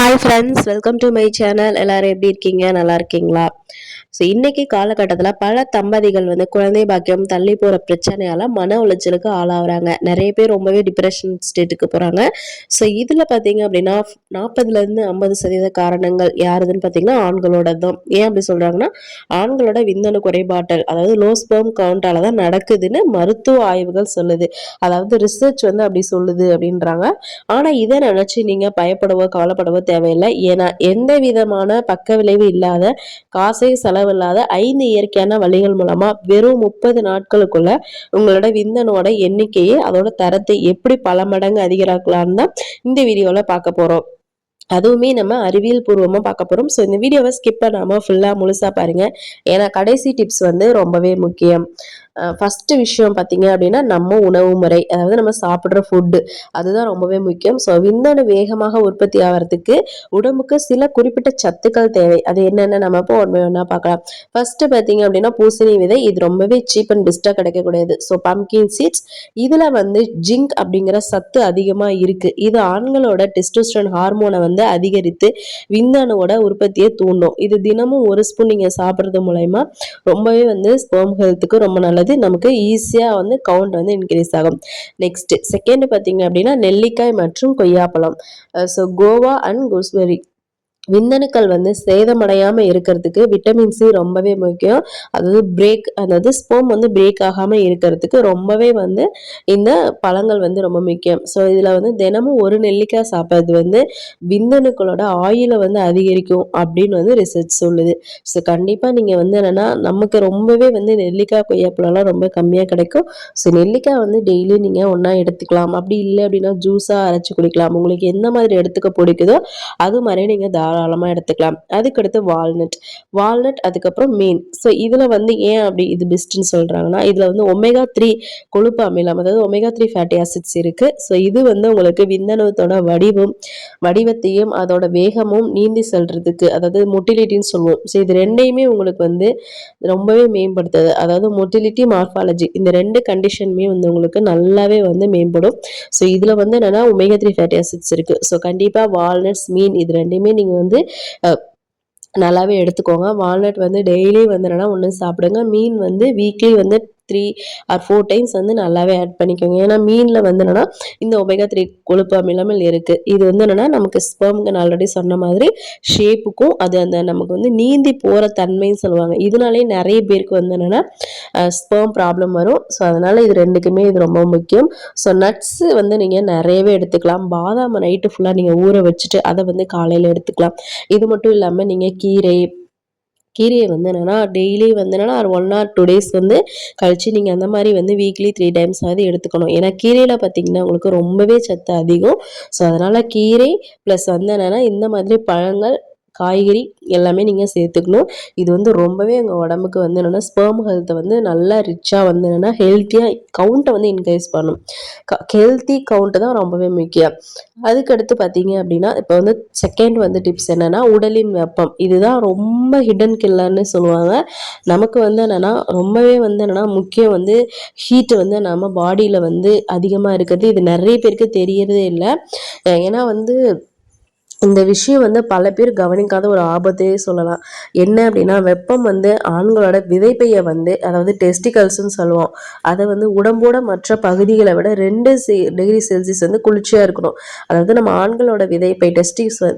Hi friends, welcome to my channel. எல்லாரும் எப்படி இருக்கீங்க? நல்லா இருக்கீங்களா? ஸோ இன்னைக்கு காலகட்டத்தில் பல தம்பதிகள் வந்து குழந்தை பாக்கியம் தள்ளி போகிற பிரச்சனையால் மன உளைச்சலுக்கு ஆளாகிறாங்க. நிறைய பேர் ரொம்பவே டிப்ரெஷன் ஸ்டேட்டுக்கு போகிறாங்க. ஸோ இதில் பார்த்தீங்க அப்படின்னா 40லேருந்து 50% காரணங்கள் யாருதுன்னு பார்த்தீங்கன்னா ஆண்களோட தான். ஏன் அப்படி சொல்கிறாங்கன்னா, ஆண்களோட விந்தணு குறைபாட்டல், அதாவது லோ ஸ்பெர்ம் கவுண்டால தான் நடக்குதுன்னு மருத்துவ ஆய்வுகள் சொல்லுது. அதாவது ரிசர்ச் வந்து அப்படி சொல்லுது அப்படின்றாங்க. ஆனால் இதை நினச்சி நீங்கள் பயப்படவோ கவலைப்படவோ தேவையில்லை. ஏன்னா எந்த விதமான பக்க விளைவு இல்லாத, காசே செலவில்லாத 5 இயற்கையான வழிகள் மூலமா வெறும் 30 நாட்களுக்குள்ள உங்களோட விந்தணோட எண்ணிக்கையை, அதோட தரத்தை எப்படி பல மடங்கு அதிகரிக்கலாம்னு தான் இந்த வீடியோல பார்க்க போறோம். அதுவுமே நம்ம அறிவியல் பூர்வமா பார்க்க போறோம். ஸோ இந்த வீடியோவை ஸ்கிப் பண்ணாம ஃபுல்லா முழுசா பாருங்க. ஏன்னா கடைசி டிப்ஸ் வந்து ரொம்பவே முக்கியம். ஃபர்ஸ்ட் விஷயம் பார்த்தீங்க அப்படின்னா, நம்ம உணவு முறை, அதாவது நம்ம சாப்பிட்ற ஃபுட்டு, அதுதான் ரொம்பவே முக்கியம். ஸோ விந்தணு வேகமாக உற்பத்தி ஆகிறதுக்கு உடம்புக்கு சில குறிப்பிட்ட சத்துக்கள் தேவை. அது என்னென்ன நம்ம இப்போ ஒன்று ஒன்றா பார்க்கலாம். ஃபர்ஸ்ட் பார்த்தீங்க அப்படின்னா பூசணி விதை. இது ரொம்பவே சீப் அண்ட் பெஸ்ட்டாக கிடைக்கக்கூடியது. ஸோ பம்கின் சீட்ஸ், இதில் வந்து ஜிங்க் அப்படிங்கிற சத்து அதிகமாக இருக்கு. இது ஆண்களோட டெஸ்டோஸ்டரோன் ஹார்மோனை வந்து அதிகரித்து விந்தணுவோட உற்பத்தியை தூண்டும். இது தினமும் ஒரு ஸ்பூன் நீங்க சாப்பிட்றது மூலயமா ரொம்பவே வந்து ஸ்பெர்ம் ஹெல்த்துக்கு ரொம்ப நல்லது. நமக்கு ஈஸியா வந்து கவுண்ட் வந்து இன்க்ரீஸ் ஆகும். நெக்ஸ்ட் செகண்ட் பார்த்தீங்க அப்படின்னா நெல்லிக்காய் மற்றும் கொய்யாப்பழம். ஸோ கோவா அண்ட் கூஸ்பெரி, விந்தணுக்கள் வந்து சேதமடையாம இருக்கிறதுக்கு விட்டமின் சி ரொம்பவே முக்கியம். அதாவது ஸ்பெர்ம் வந்து பிரேக் ஆகாம இருக்கிறதுக்கு ரொம்பவே வந்து இந்த பழங்கள் வந்து ரொம்ப முக்கியம். ஸோ இதுல வந்து தினமும் ஒரு நெல்லிக்காய் சாப்பிட்றது வந்து விந்தணுக்களோட ஆயுளை வந்து அதிகரிக்கும் அப்படின்னு வந்து ரிசர்ச் சொல்லுது. ஸோ கண்டிப்பா நீங்க வந்து என்னன்னா, நமக்கு ரொம்பவே வந்து நெல்லிக்காய் கொய்யாப்பழம்லாம் ரொம்ப கம்மியா கிடைக்கும். ஸோ நெல்லிக்காய் வந்து டெய்லி நீங்க ஒண்ணா எடுத்துக்கலாம். அப்படி இல்லை அப்படின்னா ஜூஸா அரைச்சு குடிக்கலாம். உங்களுக்கு எந்த மாதிரி எடுத்துக்க பிடிக்குதோ அது மாதிரி நீங்க தாராளமா எடுத்துக்கலாம். அதுக்கடுத்து வால்நட் அதுக்கப்புறம் மீன். ஸோ இதுல வந்து ஏன் அப்படி இது பெஸ்ட்னு சொல்றாங்கன்னா, இதுல வந்து ஒமேகா 3 கொழுப்பு அமிலம், அதாவது ஒமேகா 3 ஃபேட்டி ஆசிட்ஸ் இருக்கு. ஸோ இது வந்து உங்களுக்கு விந்தணுத்தோட வடிவத்தையும் அதோட வேகமும் நீந்தி செல்றதுக்கு, அதாவது மொட்டிலிட்டின்னு சொல்லுவோம். ஸோ இது ரெண்டையுமே உங்களுக்கு வந்து ரொம்பவே மேம்படுத்துது. அதாவது மொட்டிலிட்டி, மார்பாலஜி, இந்த 2 கண்டிஷனுமே வந்து உங்களுக்கு நல்லாவே வந்து மேம்படும். ஸோ இதுல வந்து என்னன்னா ஒமேகா 3 ஃபேட்டி ஆசிட்ஸ் இருக்கு. ஸோ கண்டிப்பா வால்நட்ஸ், மீன், இது ரெண்டையுமே நீங்க வந்து நல்லாவே எடுத்துக்கோங்க. வால்நட் வந்து டெய்லி வந்து என்னன்னா ஒன்று சாப்பிடுங்க. மீன் வந்து வீக்லி வந்து 3 or 4 டைம்ஸ் வந்து நல்லாவே ஆட் பண்ணிக்கோங்க. ஏன்னா மீனில் வந்து என்னன்னா இந்த ஒமேகா 3 கொழுப்பு அமிலங்கள் இருக்கு. இது வந்து என்னன்னா நமக்கு ஸ்பெர்முக்கு நான் ஆல்ரெடி சொன்ன மாதிரி ஷேப்புக்கும், அது அந்த நமக்கு வந்து நீந்தி போற தன்மைன்னு சொல்லுவாங்க. இதனாலே நிறைய பேருக்கு வந்து என்னன்னா ஸ்பெர்ம் ப்ராப்ளம் வரும். ஸோ அதனால இது ரெண்டுக்குமே இது ரொம்ப முக்கியம். ஸோ நட்ஸ் வந்து நீங்க நிறையவே எடுத்துக்கலாம். பாதாம் நைட்டு ஃபுல்லாக நீங்க ஊற வச்சுட்டு அதை வந்து காலையில் எடுத்துக்கலாம். இது மட்டும் இல்லாமல் நீங்க கீரையை வந்து என்னன்னா டெய்லி வந்து என்னன்னா ஒரு 1 or 2 days வந்து கழிச்சு நீங்க அந்த மாதிரி வந்து வீக்லி 3 times ஆகுது எடுத்துக்கணும். ஏன்னா கீரையில பார்த்தீங்கன்னா உங்களுக்கு ரொம்பவே சத்து அதிகம். ஸோ அதனால கீரை ப்ளஸ் வந்து என்னன்னா இந்த மாதிரி பழங்கள், காய்கறி எல்லாமே நீங்கள் சேர்த்துக்கணும். இது வந்து ரொம்பவே எங்கள் உடம்புக்கு வந்து என்னென்னா ஸ்பெர்ம் ஹெல்த்தை வந்து நல்லா ரிச்சாக வந்து என்னென்னா ஹெல்த்தியாக கவுண்ட்டை வந்து இன்க்ரீஸ் பண்ணும். ஹெல்த்தி கவுண்ட்டு தான் ரொம்பவே முக்கியம். அதுக்கடுத்து பார்த்தீங்க அப்படின்னா, இப்போ வந்து செகண்ட் வந்து டிப்ஸ் என்னென்னா உடலின் வெப்பம். இதுதான் ரொம்ப ஹிடன் கில்லர்னு சொல்லுவாங்க. நமக்கு வந்து என்னென்னா ரொம்பவே வந்து என்னென்னா முக்கியம் வந்து ஹீட்டு வந்து நம்ம பாடியில் வந்து அதிகமாக இருக்கிறது. இது நிறைய பேருக்கு தெரியறதே இல்லை. ஏன்னா வந்து இந்த விஷயம் வந்து பல பேர் கவனிக்காத ஒரு ஆபத்தே சொல்லலாம். என்ன அப்படின்னா, வெப்பம் வந்து ஆண்களோட விதைப்பையை வந்து, அதாவது டெஸ்டிகல்ஸ்ன்னு சொல்லுவோம், அதை வந்து உடம்போட மற்ற பகுதிகளை விட 2 டிகிரி செல்சியஸ் வந்து குளிர்ச்சியாக இருக்கணும். அதாவது நம்ம ஆண்களோட விதைப்பை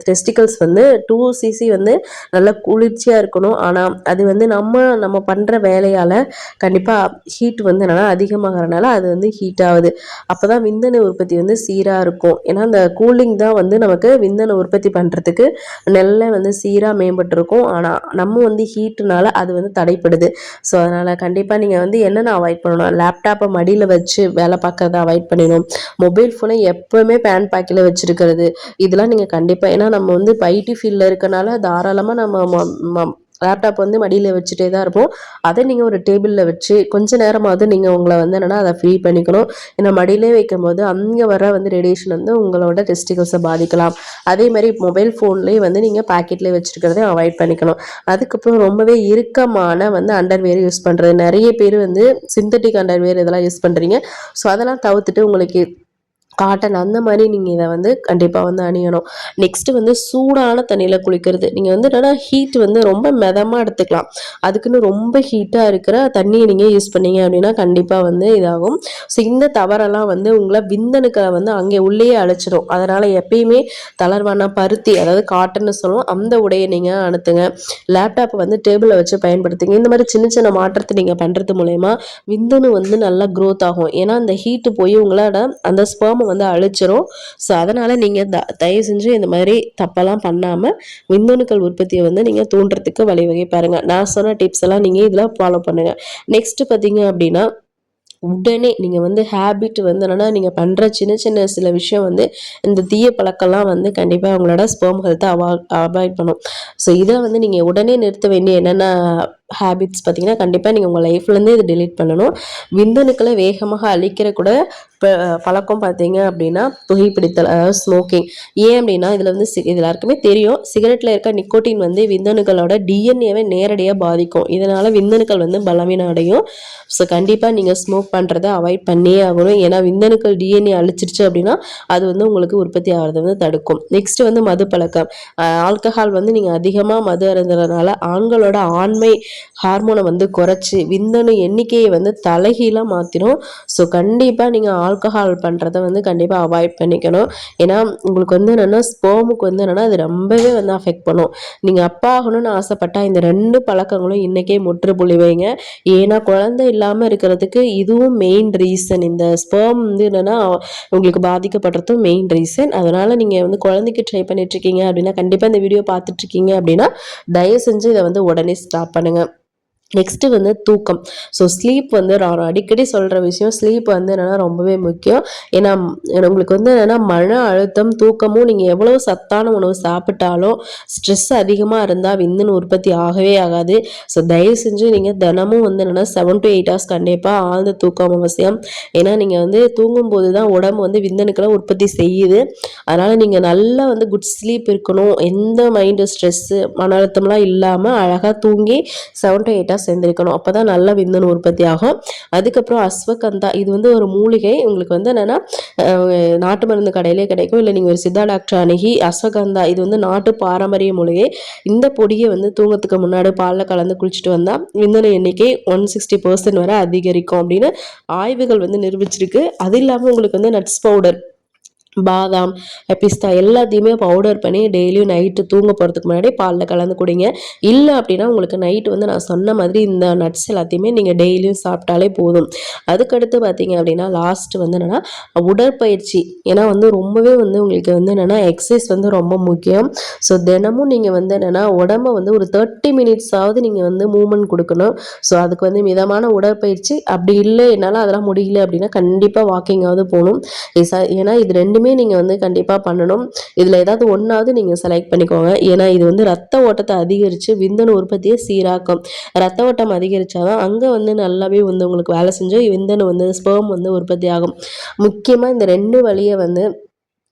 டெஸ்டிகல்ஸ் வந்து 2 cc வந்து நல்லா குளிர்ச்சியாக இருக்கணும். ஆனால் அது வந்து நம்ம பண்ணுற வேலையால் கண்டிப்பாக ஹீட் வந்து என்னன்னா அதிகமாகறனால அது வந்து ஹீட் ஆகுது. அப்போ தான் விந்தணு உற்பத்தி வந்து சீராக இருக்கும். ஏன்னா அந்த கூலிங் தான் வந்து நமக்கு விந்தணு உற்பத்தி பண்ணுறதுக்கு நெல்லை வந்து சீராக மேம்பட்டுருக்கும். ஆனால் நம்ம வந்து ஹீட்டுனால அது வந்து தடைப்படுது. ஸோ அதனால் கண்டிப்பாக நீங்கள் வந்து என்னென்ன அவாய்ட் பண்ணணும், லேப்டாப்பை மடியில் வச்சு வேலை பார்க்கறத அவாய்ட் பண்ணிடணும். மொபைல் ஃபோனை எப்போவுமே பேண்ட் பேக்கில் வச்சுருக்கிறது, இதெல்லாம் நீங்கள் கண்டிப்பாக, ஏன்னா நம்ம வந்து இப்போ ஐடி ஃபீல்டில் இருக்கனால தாராளமாக நம்ம லேப்டாப் வந்து மடியில் வச்சுட்டே தான் இருப்போம். அதை நீங்கள் ஒரு டேபிளில் வச்சு கொஞ்ச நேரமாவது நீங்கள் உங்களை வந்து என்னென்னா அதை ஃப்ரீ பண்ணிக்கணும். ஏன்னா மடியிலே வைக்கும் போது அங்கே வர வந்து ரேடியேஷன் வந்து உங்களோட டெஸ்டிகல்ஸை பாதிக்கலாம். அதே மாதிரி மொபைல் ஃபோன்லேயே வந்து நீங்கள் பேக்கெட்லேயே வச்சுருக்கிறதையும் அவாய்ட் பண்ணிக்கணும். அதுக்கப்புறம் ரொம்பவே இறுக்கமான வந்து அண்டர்வேர் யூஸ் பண்ணுறது. நிறைய பேர் வந்து சிந்தட்டிக் அண்டர்வேர் இதெல்லாம் யூஸ் பண்ணுறீங்க. ஸோ அதெல்லாம் தவிர்த்துட்டு உங்களுக்கு காட்டன் அந்த மாதிரி நீங்கள் இதை வந்து கண்டிப்பாக வந்து அணியணும். நெக்ஸ்ட்டு வந்து சூடான தண்ணியில் குளிக்கிறது. நீங்கள் வந்து என்னன்னா ஹீட் வந்து ரொம்ப மிதமாக எடுத்துக்கலாம். அதுக்குன்னு ரொம்ப ஹீட்டாக இருக்கிற தண்ணியை நீங்கள் யூஸ் பண்ணீங்க அப்படின்னா கண்டிப்பாக வந்து இதாகும். ஸோ இந்த தவறெல்லாம் வந்து உங்களை விந்தணுக்களை வந்து அங்கே உள்ளேயே அழைச்சிடும். அதனால் எப்பயுமே தளர்வான பருத்தி, அதாவது காட்டன்னு சொல்லுவோம், அந்த உடையை நீங்கள் அனுத்துங்க. லேப்டாப்பை வந்து டேபிளில் வச்சு பயன்படுத்துங்க. இந்த மாதிரி சின்ன சின்ன மாற்றத்தை நீங்கள் பண்ணுறது மூலயமா விந்தணு வந்து நல்லா க்ரோத் ஆகும். ஏன்னா அந்த ஹீட்டு போய் உங்களோட அந்த ஸ்பெர்மை வந்து அழிச்சிரும். ஸோ அதனால் நீங்கள் தயவு செஞ்சு இந்த மாதிரி தப்பெல்லாம் பண்ணாமல் விந்தணுக்கள் உற்பத்தியை வந்து நீங்கள் தூண்டுறதுக்கு வழிவகை பாருங்கள். நான் சொன்ன டிப்ஸ் எல்லாம் நீங்கள் இதில் ஃபாலோ பண்ணுங்கள். நெக்ஸ்ட்டு பார்த்தீங்க அப்படின்னா உடனே நீங்கள் வந்து ஹேபிட் வந்து என்னென்னா நீங்கள் பண்ணுற சின்ன சின்ன சில விஷயம் வந்து இந்த தீய பழக்கம்லாம் வந்து கண்டிப்பாக அவங்களோட ஸ்பெர்ம் ஹெல்த்தை அவாய்ட் பண்ணும். ஸோ இதை வந்து நீங்கள் உடனே நிறுத்த வேண்டிய என்னென்ன ஹேபிட்ஸ் பார்த்தீங்கன்னா கண்டிப்பாக நீங்கள் உங்கள் லைஃப்லேருந்து இதை டெலீட் பண்ணணும். விந்தணுக்களை வேகமாக அழிக்கிற கூட பழக்கம் பார்த்தீங்க அப்படின்னா புகைப்பிடித்தல், அதாவது ஸ்மோக்கிங். ஏன் அப்படின்னா இதில் வந்து இது எல்லாருக்குமே தெரியும், சிகரெட்டில் இருக்க நிக்கோட்டின் வந்து விந்தணுக்களோட டிஎன்ஏவை நேரடியாக பாதிக்கும். இதனால் விந்தணுக்கள் வந்து பலவீனம் அடையும். ஸோ கண்டிப்பாக நீங்கள் ஸ்மோக் பண்ணுறதை அவாய்ட் பண்ணியே ஆகணும். ஏன்னா விந்தணுக்கள் டிஎன்ஏ அழிச்சிருச்சு அப்படின்னா அது வந்து உங்களுக்கு உற்பத்தி ஆகிறத வந்து தடுக்கும். நெக்ஸ்ட் வந்து மது பழக்கம். ஆல்கஹால் வந்து நீங்கள் அதிகமாக மது அருந்துறதுனால ஆண்களோட ஆண்மை ஹார்மோனை வந்து குறைச்சி விந்தணு எண்ணிக்கையை வந்து தலைகீழாக மாற்றிடும். ஸோ கண்டிப்பாக நீங்கள் ஆல்கஹால் பண்ணுறதை வந்து கண்டிப்பாக அவாய்ட் பண்ணிக்கணும். ஏன்னா உங்களுக்கு வந்து என்னென்னா ஸ்பெர்முக்கு வந்து என்னென்னா அது ரொம்பவே வந்து அஃபெக்ட் பண்ணும். நீங்கள் அப்பா ஆகணும்னு ஆசைப்பட்டால் இந்த 2 பழக்கங்களும் இன்றைக்கே முற்றுப்புள்ளி வைங்க. ஏன்னா குழந்தை இல்லாமல் இருக்கிறதுக்கு இதுவும் மெயின் ரீசன். இந்த ஸ்பெர்ம் வந்து என்னென்னா உங்களுக்கு பாதிக்கப்படுறதும் மெயின் ரீசன். அதனால் நீங்கள் வந்து குழந்தைக்கு ட்ரை பண்ணிட்டுருக்கீங்க அப்படின்னா கண்டிப்பாக இந்த வீடியோ பார்த்துட்ருக்கீங்க அப்படின்னா தயவு செஞ்சு இதை வந்து உடனே ஸ்டாப் பண்ணுங்கள். நெக்ஸ்ட்டு வந்து தூக்கம். ஸோ ஸ்லீப் வந்து நான் அடிக்கடி சொல்கிற விஷயம், ஸ்லீப் வந்து என்னென்னா ரொம்பவே முக்கியம். ஏன்னா உங்களுக்கு வந்து என்னென்னா மன அழுத்தம், தூக்கமும் நீங்கள் எவ்வளோ சத்தான உணவு சாப்பிட்டாலும் ஸ்ட்ரெஸ் அதிகமாக இருந்தால் விந்தணு உற்பத்தி ஆகவே ஆகாது. ஸோ தயவு செஞ்சு நீங்கள் தினமும் வந்து என்னென்னா 7 to 8 hours கண்டிப்பாக ஆழ்ந்த தூக்கம் அவசியம். ஏன்னா நீங்கள் வந்து தூங்கும்போது தான் உடம்பு வந்து விந்தணுக்களை உற்பத்தி செய்யுது. அதனால் நீங்கள் நல்லா வந்து குட் ஸ்லீப் இருக்கணும். எந்த மைண்டு ஸ்ட்ரெஸ்ஸு மன அழுத்தம்லாம் இல்லாமல் அழகாக தூங்கி 7 to 8 hours சேர்ந்திருக்கணும். அப்போ தான் நல்ல விந்தணு உற்பத்தி ஆகும். அதுக்கப்புறம் அஸ்வகந்தா, இது வந்து ஒரு மூலிகை. உங்களுக்கு வந்து என்னென்னா நாட்டு மருந்து கடையிலே கிடைக்கும். இல்லை நீங்கள் ஒரு சித்தா டாக்டர் அணுகி அஸ்வகந்தா, இது வந்து நாட்டு பாரம்பரிய மூலிகை. இந்த பொடியை வந்து தூங்கத்துக்கு முன்னாடி பாலில் கலந்து குளிச்சுட்டு வந்தால் விந்தணு எண்ணிக்கை 160% வரை அதிகரிக்கும் அப்படின்னு ஆய்வுகள் வந்து நிரூபிச்சிருக்கு. அது இல்லாமல் உங்களுக்கு வந்து நட்ஸ் பவுடர், பாதாம், பிஸ்தா எல்லாத்தையுமே பவுடர் பண்ணி டெய்லியும் நைட்டு தூங்க போகிறதுக்கு முன்னாடி பாலில் கலந்து குடிங்க. இல்லை அப்படின்னா உங்களுக்கு நைட்டு வந்து நான் சொன்ன மாதிரி இந்த நட்ஸ் எல்லாத்தையுமே நீங்கள் டெய்லியும் சாப்பிட்டாலே போதும். அதுக்கடுத்து பார்த்தீங்க அப்படின்னா லாஸ்ட் வந்து என்னென்னா உடற்பயிற்சி. ஏன்னா வந்து ரொம்பவே வந்து உங்களுக்கு வந்து என்னென்னா எக்ஸசைஸ் வந்து ரொம்ப முக்கியம். ஸோ தினமும் நீங்கள் வந்து என்னென்னா உடம்பை வந்து ஒரு 30 minutes நீங்கள் வந்து மூவ்மெண்ட் கொடுக்கணும். ஸோ அதுக்கு வந்து மிதமான உடற்பயிற்சி, அப்படி இல்லை என்னால் அதெல்லாம் முடியல அப்படின்னா கண்டிப்பாக வாக்கிங்காவது போகணும். ஏன்னா இது ரெண்டுமே நீங்கள் வந்து கண்டிப்பாக பண்ணணும். இதில் ஏதாவது ஒன்றாவது நீங்கள் செலக்ட் பண்ணிக்கோங்க. ஏன்னா இது வந்து ரத்த ஓட்டத்தை அதிகரித்து விந்தணு உற்பத்தியை சீராக்கும். ரத்த ஓட்டம் அதிகரித்தாதான் அங்கே வந்து நல்லாவே வந்து உங்களுக்கு வேலை செஞ்சு விந்தணு வந்து ஸ்பெர்ம் வந்து உற்பத்தி ஆகும். முக்கியமாக இந்த 2 வழியை வந்து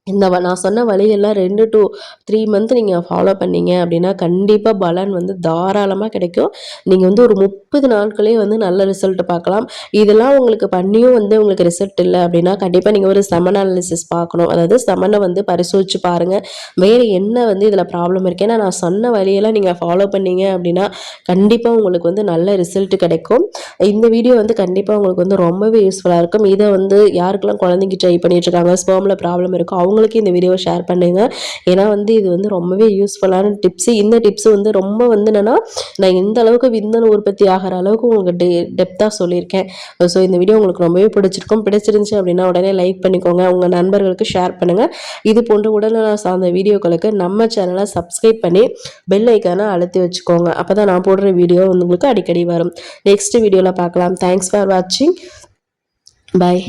நான் சொன்ன வழியெல்லாம் 2 to 3 month நீங்கள் ஃபாலோ பண்ணீங்க அப்படின்னா கண்டிப்பாக பலன் வந்து தாராளமாக கிடைக்கும். நீங்கள் வந்து ஒரு 30 நாட்களே வந்து நல்ல ரிசல்ட் பார்க்கலாம். இதெல்லாம் உங்களுக்கு பண்ணியும் வந்து உங்களுக்கு ரிசல்ட் இல்லை அப்படின்னா கண்டிப்பாக நீங்கள் ஒரு செமன் அனாலிசிஸ் பார்க்கணும். அதாவது செமனை வந்து பரிசோதிச்சு பாருங்கள், வேறு என்ன வந்து இதில் ப்ராப்ளம் இருக்குது. ஏன்னா நான் சொன்ன வழியெல்லாம் நீங்கள் ஃபாலோ பண்ணீங்க அப்படின்னா கண்டிப்பாக உங்களுக்கு வந்து நல்ல ரிசல்ட் கிடைக்கும். இந்த வீடியோ வந்து கண்டிப்பாக உங்களுக்கு வந்து ரொம்பவே யூஸ்ஃபுல்லாக இருக்கும். இதை வந்து யாருக்கெல்லாம் குழந்தைங்க ட்ரை பண்ணிட்டுருக்காங்க, ஸ்பெர்மில் ப்ராப்ளம் இருக்கும், அவங்களுக்கு இந்த வீடியோவை ஷேர் பண்ணுங்கள். ஏன்னா வந்து இது வந்து ரொம்பவே யூஸ்ஃபுல்லான டிப்ஸு. இந்த டிப்ஸ் வந்து ரொம்ப வந்து என்னென்னா நான் எந்த அளவுக்கு விந்தணு உற்பத்தி ஆகிற அளவுக்கு உங்களுக்கு டெப்த்தாக சொல்லியிருக்கேன். ஸோ இந்த வீடியோ உங்களுக்கு ரொம்பவே பிடிச்சிருந்துச்சு அப்படின்னா உடனே லைக் பண்ணிக்கோங்க, உங்கள் நண்பர்களுக்கு ஷேர் பண்ணுங்கள். இது போன்ற உடல்நலம் சார்ந்த வீடியோக்களுக்கு நம்ம சேனலை சப்ஸ்கிரைப் பண்ணி பெல் ஐக்கானை அழுத்தி வச்சுக்கோங்க. அப்போ தான் நான் போடுற வீடியோ உங்களுக்கு அடிக்கடி வரும். நெக்ஸ்ட் வீடியோவில் பார்க்கலாம். தேங்க்ஸ் ஃபார் வாட்சிங். பாய்.